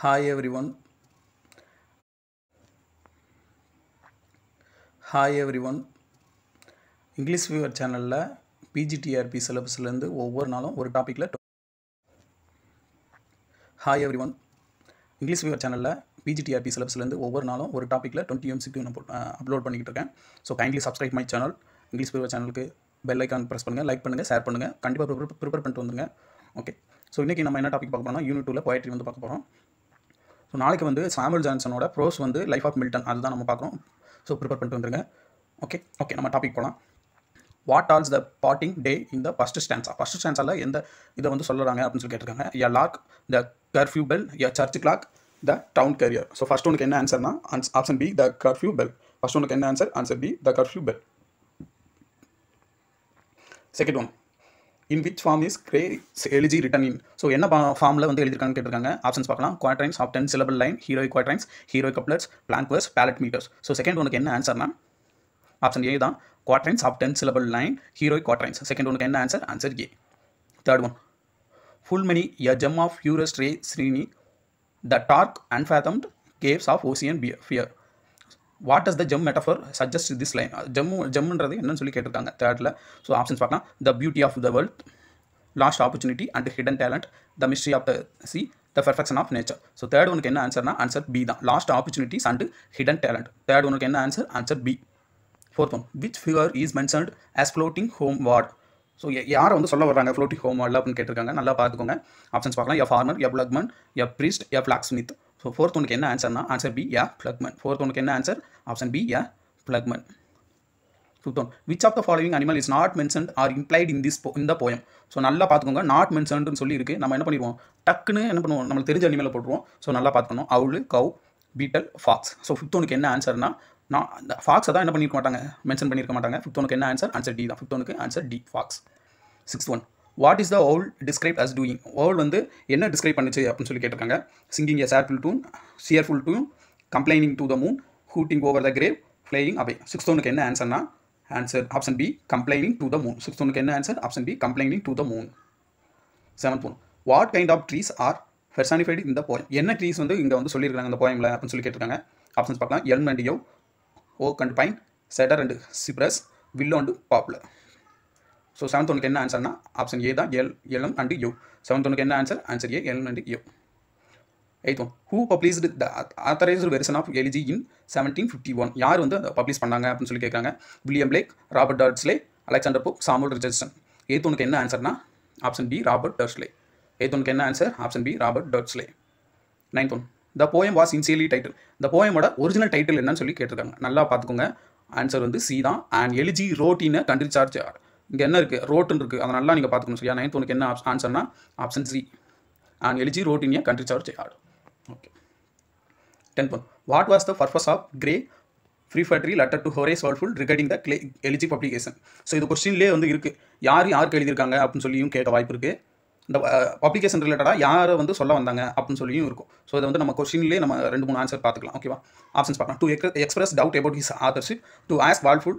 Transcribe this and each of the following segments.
Hi everyone. Hi everyone. English viewer சேனலில் PGTRB சிலபஸ்லேருந்து ஒவ்வொரு நாளும் ஒரு டாப்பிக்கில் hi every one. English viewer சேனலில் பிஜிடிஆர்பி சிலபஸ்லேருந்து ஒவ்வொரு நாளும் ஒரு டாப்பிக்கில் 20 MCQ நான் அப்லோட் பண்ணிக்கிட்டு இருக்கேன். So kindly subscribe my channel. English viewer சேனலுக்கு பெல் ஐக்கான் ப்ரெஸ் பண்ணுங்கள், லைக் பண்ணுங்கள், ஷேர் பண்ணுங்கள். கண்டிப்பாக ப்ரிப்பேர் பண்ணிட்டு வந்துருங்க. ஓகே, ஸோ இன்றைக்கி நம்ம என்ன டாபிக் பார்க்க போகிறோம்னா யூனிட் 2ல் போயட்ரி வந்து பார்க்க போகிறோம். ஸோ நாளைக்கு வந்து சாமுவல் ஜான்சனோட ப்ரோஸ் வந்து லைஃப் ஆஃப் மில்டன் அதுதான் நம்ம பார்க்குறோம். ஸோ ப்ரிப்பேர் பண்ணிட்டு வந்துருங்க. ஓகே நம்ம டாபிக் போகலாம். What tolls the parting day in the first stanza. First ஸ்டான்ஸால் எந்த இதை வந்து சொல்லுறாங்க அப்படின்னு சொல்லி கேட்டிருக்காங்க. A lock, the curfew bell, a church clock, the town crier. So first ஒனுக்கு என்ன ஆன்சர்னா option B, the curfew bell. First ஒனுக்கு என்ன answer B, the curfew bell. Second one, in which form is Gray elegy written in. So என்ன ஃபார்மில் வந்து எழுதிருக்காங்கன்னு கேட்டிருக்காங்க. ஆப்ஷன்ஸ் பார்க்கலாம். Quatrains of 10 syllable line, heroic quatrains, heroic couplets, blank verse, ballad metres. So second ஒனுக்கு என்ன ஆன்சர்னா option A தான், quatrains of 10 syllable line, heroic quatrains. Second one என்ன answer A. Third one, full many a gem of purest ray Srini, the dark unfathomed caves of ocean fear. What does the gem metaphor suggest this line? ஜெம்ன்றது என்னன்னு சொல்லி கேட்டிருக்காங்க தேர்டில். So options பார்க்கலாம். the beauty of the world, lost opportunity and hidden talent, the mystery of the sea, the perfection of nature. So third ஒனுக்கு என்ன ஆன்சர்னா answer B தான், lost opportunities and hidden talent. Third ஒனுக்கு என்ன answer B. Fourth one, which figure is mentioned as floating homeward. So யாரை வந்து சொல்ல வர்றாங்க ஃப்ளோட்டிங் ஹோம்வார்டில் அப்படின்னு கேட்டிருக்காங்க. நல்லா பார்த்துக்கோங்க. ஆப்ஷன்ஸ் பார்க்கலாம். A farmer, a ploughman, a priest, a blacksmith. So fourth ஒனுக்கு என்ன ஆன்சர்னா answer B, a ploughman. Fourth ஒனுக்கு என்ன answer option B, a ploughman. Fifth one, which of the following animal is not mentioned or implied இந்த poem. So நல்லா பார்த்துக்கோங்க. Not மென்ஷன்ட்னு சொல்லி இருக்குது. நம்ம என்ன பண்ணிடுவோம், டக்குன்னு என்ன பண்ணுவோம், நம்மளுக்கு தெரிஞ்ச அனிமலை போட்டுருவோம். ஸோ நல்லா பார்த்துக்கணும். அவுல், கவ், பீட்டல், ஃபாக்ஸ். ஸோ ஃபிஃப்த் ஒனுக்கு என்ன ஆன்சர்னா நான் அந்த ஃபாக்ஸை தான் என்ன பண்ணியிருக்க மாட்டாங்க, மென்ஷன் பண்ணியிருக்க மாட்டாங்க. ஃபிஃப்த் ஒனுக்கு என்ன ஆன்சர் டி தான். ஃபிஃப்த் ஒனுக்கு answer D, fox. Sixth one, what is the owl describe as doing. Owl வந்து என்ன டிஸ்கிரைப் பண்ணுச்சு அப்படின்னு சொல்லி கேட்டிருக்காங்க. Singing a cheerful tune, cheerful tune, complaining to the moon, hooting over the grave, flying away. Sixth ஒனுக்கு என்ன ஆன்சர்னா answer option B, complaining to the moon. Sixth ஒனுக்கு என்ன answer option B, complaining to the moon. Seventh one, what kind of trees are பெர்சானிஃபைடு இந்த poem. என்ன trees வந்து இங்கே வந்து சொல்லியிருக்காங்க இந்த போயமில் அப்படின்னு சொல்லி கேட்டிருக்காங்க. ஆப்ஷன்ஸ் பார்க்கலாம். Elm and yew, oak and pine, cedar and cypress, willow and poplar. So seventh ஒனுக்கு என்ன ஆன்சர்னா ஆப்ஷன் ஏ தான், எல்ம் அண்ட் யோ. செவன்த் ஒனுக்கு என்ன answer A, elm and yew. Eighth one, who published the authorised version of elegy in 1751. யார் வந்து publish பண்ணாங்க அப்படின்னு சொல்லி கேட்குறாங்க. William Blake, Robert Dodsley, Alexander Pope, Samuel Richardson. Eighth ஒனுக்கு என்ன ஆன்சர்னா option B, Robert Dodsley. Eighth ஒனுக்கு என்ன answer option B, Robert Dodsley. Ninth one, the poem was initially title. இந்த போயமோட ஒரிஜினல் டைட்டில் என்னன்னு சொல்லி கேட்டிருக்காங்க. நல்லா பார்த்துக்கோங்க. ஆன்சர் வந்து சி தான். And elegy wrote in country charge. இங்கே என்ன இருக்குது, ரோட்டுன்னு இருக்குது. அதை நல்லா நீங்கள் பார்த்துக்கணும். சரியா. நைன்த் ஒனுக்கு என்ன ஆன்சர்னா option C, and elegy wrote in country churchyard. Okay. 10th one, what was the purpose of Gray prefatory letter to Horace Walpole regarding the elegy publication. So இது கொஸ்டின்லேயே வந்து இருக்குது. யாருக்கு எழுதியிருக்காங்க அப்படின்னு சொல்லியும் கேட்க வாய்ப்பு இருக்குது. இந்த பப்ளிகேஷன் ரிலேட்டடாக யாரை வந்து சொல்ல வந்தாங்க அப்படின்னு சொல்லியும் இருக்கும். ஸோ இதை வந்து நம்ம கொஸ்டின்லேயே நம்ம 2-3 ஆன்சர் பார்த்துக்கலாம். ஓகேவா. ஆப்ஷன்ஸ் பார்க்கலாம். To express doubt about his authorship, to ask Walpole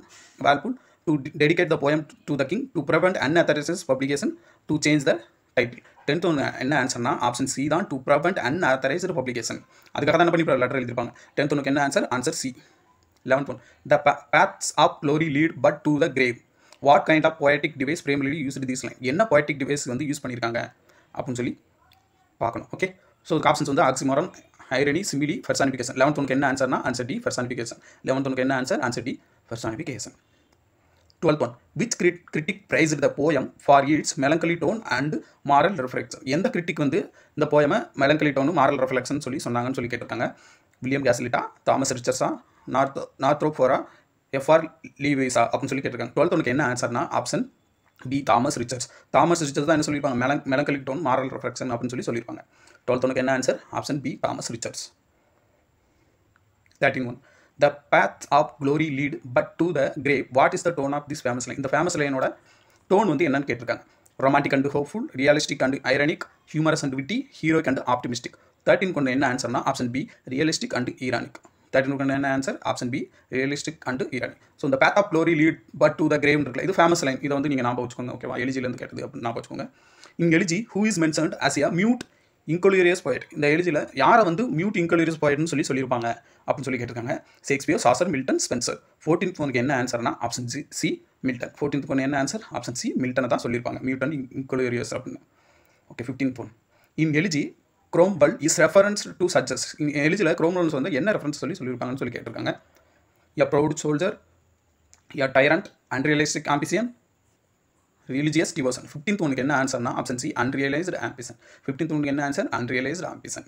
to dedicate the poem to the king, to prevent unauthorised publication, to change the title. 10th ஒன்று என்ன ஆன்சர்னா ஆப்ஷன் சி தான், டு ப்ரிவென்ட் அன்ஆத்தரைஸ்டு பப்ளிகேஷன். அதுக்காக தான் என்ன பண்ணி letter எழுதிருப்பாங்க. 10th ஒனுக்கு என்ன ஆன்சர் சி. 11th ஒன், த paths of glory lead but to the grave. What kind of poetic device primarily used this line. என்ன poetic device வந்து யூஸ் பண்ணியிருக்காங்க அப்படின்னு சொல்லி பார்க்கணும். ஓகே. ஸோ ஆப்ஷன்ஸ் வந்து ஆக்சிமோரன், ஐரணி, சிமிலி, பெர்சானிஃபிகேஷன். 11th ஒனுக்கு என்ன ஆன்சர்னா ஆன்சர் டி, பெர்சானிஃபிகேஷன். 11th ஒனுக்கு என்ன answer D, personification. 12th one, which critic praised the poem for its melancholy tone and moral reflection. எந்த கிரிட்டிக் வந்து இந்த போயமை மெலங்கலி டோனு மாரல் ரெஃப்ளெக்ஷன் சொல்லி சொன்னாங்கன்னு சொல்லி கேட்டிருக்காங்க. வில்லியம் கேஸ்லிட்டா, தாமஸ் ரிச்சர்ஸா, நார்த்ரோப்ஃபோரா, எஃப்ஆர் லீவிஸா அப்படின்னு சொல்லி கேட்டிருக்காங்க. 12th ஒனுக்கு என்ன ஆன்சர்னா option B, Thomas Richards. Thomas Richards தான் என்ன சொல்லியிருப்பாங்க, மெலங்கலிக் டோன் மாரல் ரெஃப்ளெக்ஷன் அப்படின்னு சொல்லி சொல்லியிருப்பாங்க. 12th ஒனுக்கு என்ன answer option B, Thomas Richards. 13th one, த paths of glory lead but to the grave. What is the tone of this famous line. இந்த ஃபேமஸ் லைனோட டோன் வந்து என்னன்னு கேட்டிருக்காங்க. Romantic and hopeful, realistic and ironic, humorous and witty, heroic and optimistic. 13 கொண்டு என்ன ஆன்சர்னா option B, realistic and ironic. 13 கொண்டு என்ன answer option B, realistic and ironic. So இந்த path of glory lead but to the grave இருக்குல்ல, இது famous line. இதை வந்து நீங்கள் ஞாபகம் வச்சுக்கோங்க. ஓகேவா. எலிஜிலேருந்து கேட்டது அப்படின்னு ஞாபகம் வச்சுக்கோங்க. இங்கே elegy who is mentioned as a mute inglorious poet இந்த எலிஜியில் யாரை வந்து மியூட் இன்கொலூரியஸ் போய்ட்னு சொல்லியிருப்பாங்க அப்படின்னு சொல்லி கேட்டிருக்காங்க. Shakespeare, Chaucer, Milton, Spencer. 14th ஒனுக்கு என்ன ஆன்சர்னா ஆப்ஷன் சி மில்டன். 14th ஒன்று என்ன ஆன்சர்? ஆப்ஷன் சி மில்டனை தான் சொல்லியிருப்பாங்க, மியூட் அண்ட் இன்கொலூரியஸ் அப்படின்னு. Okay, 15th one. In elegy Cromwell is reference to சஜஸ். எலிஜியில் குரோம்பல்ஸ் வந்து என்ன ரெஃபரன்ஸ் சொல்லியிருப்பாங்கன்னு சொல்லி கேட்டிருக்காங்க. A proud soldier, a tyrant, unrealistic ambition, religious devotion. 15th ஒனுக்கு என்ன ஆன்சர்னா option C unrealised ambition. 15th ஒனுக்கு என்ன ஆன்சர்? Unrealised ambition.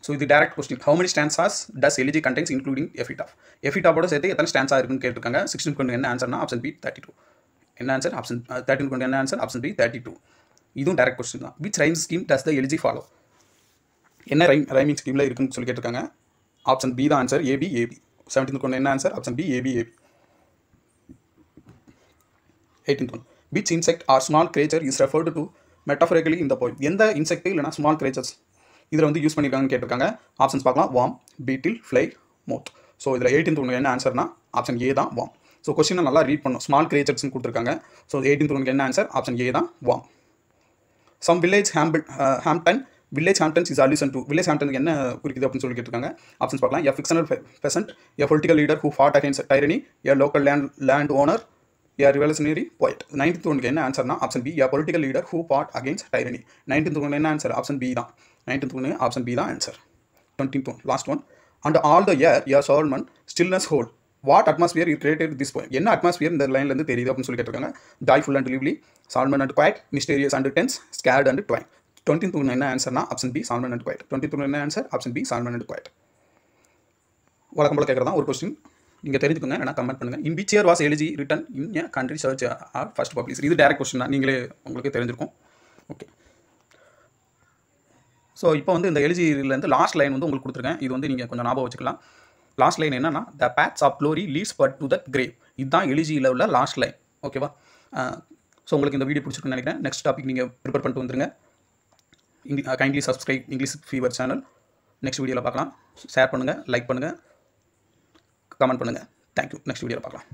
ஸோ இது direct question. How many stanzas does elegy contains including epitaph? எஃபிடாஃபோட சேர்த்து எத்தனை ஸ்டான்ஸா இருக்குன்னு கேட்டிருக்காங்க. 16th கொண்டு என்ன ஆன்சர்னா ஆப்ஷன் பி 32. என்ன ஆன்சர்? ஆப்ஷன் 13 கொண்டு என்ன ஆன்சர்? Option B 32. இதுவும் டேரக்ட் கொஸ்டின் தான். Which rhyme scheme does the elegy follow? என்ன ரைமிங் ஸ்கீமில் இருக்குன்னு சொல்லி கேட்டிருக்காங்க. ஆப்ஷன் பி தான் ஆன்சர், ஏபி ஏபி. 17th கொண்டு என்ன answer? Option B A B A B. 18th one. Which insect or small creature is referred to metaphorically இந்த போய்? எந்த இன்செக்ட் இல்லைனா ஸ்மால் கிரேச்சர்ஸ் இதில் வந்து யூஸ் பண்ணியிருக்காங்கன்னு கேட்டிருக்காங்க. ஆப்ஷன்ஸ் பார்க்கலாம். வார்ம், பீட்டில், ஃப்ளை, மோத். ஸோ இதில் 18th ஒன்று என்ன ஆன்சர்னா ஆப்ஷன் ஏ தான் வார்ம். ஸோ கொஸ்டினை நல்லா ரீட் பண்ணும். ஸ்மால் கிரேச்சர்ஸ்னு கொடுத்துருக்காங்க. ஸோ 18th ஒன்று என்ன ஆன்சர்? ஆப்ஷன் ஏ தான் worm. Some village Hampden village Hampdens is allusion to. Village ஹாம்டனுக்கு என்ன குறிக்குது அப்படின்னு சொல்லி கேட்டிருக்காங்க. ஆப்ஷன்ஸ் பார்க்கலாம். A fictional peasant, a political leader who fought against tyranny, a local landowner, a revolutionary poet. 19th ஒனுக்கு என்ன ஆன்சர்னா option B a political leader who fought against tyranny. 19th ஒன்று என்ன ஆன்சர்? ஆப்ஷன் பி தான். 19th ஒன்று option B தான் answer. 20th one last one. And all the air a solemn stillness ஹோல். What atmosphere it created this poem? என்ன atmosphere இந்த லைன்லேருந்து தெரியுது அப்படின்னு சொல்லி கேட்டிருக்காங்க. Joyful and lively, solemn and quiet, mysterious and tense, scared and twine. 20th ஒன்று என்ன ஆன்சர்னா option B solemn and quiet. 20th ஒன்று என்ன answer? Option B solemn and quiet. வழக்கம் போல கேட்குறதா ஒரு கொஸ்டின். நீங்கள் தெரிஞ்சுக்கோங்க, வேணா கமெண்ட் பண்ணுங்கள். In which year was elegy written in a country church or first publish? இது டேரக்ட் கொஸ்டின் தான், நீங்களே உங்களுக்கு தெரிஞ்சிருக்கும். ஓகே, ஸோ இப்போ வந்து இந்த எலிஜிலேருந்து லாஸ்ட் லைன் வந்து உங்களுக்கு கொடுத்துருக்கேன். இது வந்து நீங்கள் கொஞ்சம் ஞாபகம் வச்சுக்கலாம். லாஸ்ட் லைன் என்னன்னா, the paths of glory leads but to the grave. இதுதான் எலிஜியில் உள்ள லாஸ்ட் லைன். ஓகேவா? ஸோ உங்களுக்கு இந்த வீடியோ பிடிச்சிருக்குன்னு நினைக்கிறேன். நெக்ஸ்ட் டாபிக் நீங்கள் ப்ரிப்பேர் பண்ணிட்டு வந்துருங்க. Kindly subscribe English fever channel. Next வீடியோவில் பார்க்கலாம். ஷேர் பண்ணுங்கள், லைக் பண்ணுங்கள், கமெண்ட் பண்ணுங்கள். தேங்க்யூ. நெக்ஸ்ட் வீடியோவில் பார்க்கலாம்.